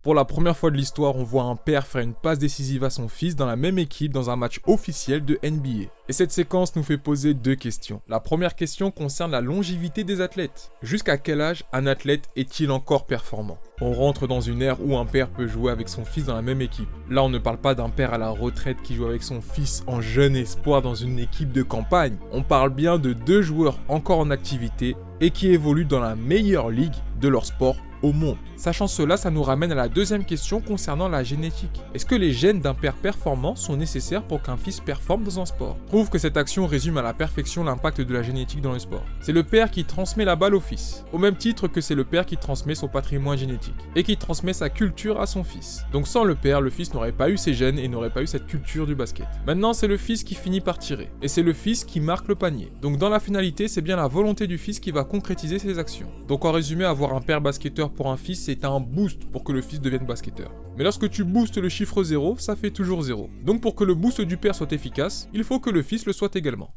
Pour la première fois de l'histoire, on voit un père faire une passe décisive à son fils dans la même équipe dans un match officiel de NBA. Et cette séquence nous fait poser deux questions. La première question concerne la longévité des athlètes. Jusqu'à quel âge un athlète est-il encore performant? On rentre dans une ère où un père peut jouer avec son fils dans la même équipe. Là, on ne parle pas d'un père à la retraite qui joue avec son fils en jeune espoir dans une équipe de campagne. On parle bien de deux joueurs encore en activité et qui évoluent dans la meilleure ligue de leur sport au monde. Sachant cela, ça nous ramène à la deuxième question concernant la génétique. Est-ce que les gènes d'un père performant sont nécessaires pour qu'un fils performe dans un sport? Je trouve que cette action résume à la perfection l'impact de la génétique dans le sport. C'est le père qui transmet la balle au fils, au même titre que c'est le père qui transmet son patrimoine génétique, et qui transmet sa culture à son fils. Donc sans le père, le fils n'aurait pas eu ses gènes et n'aurait pas eu cette culture du basket. Maintenant, c'est le fils qui finit par tirer, et c'est le fils qui marque le panier. Donc dans la finalité, c'est bien la volonté du fils qui va concrétiser ses actions. Donc en résumé, avoir un père basketteur pour un fils, c'est un boost pour que le fils devienne basketteur. Mais lorsque tu boostes le chiffre 0, ça fait toujours 0. Donc pour que le boost du père soit efficace, il faut que le fils le soit également.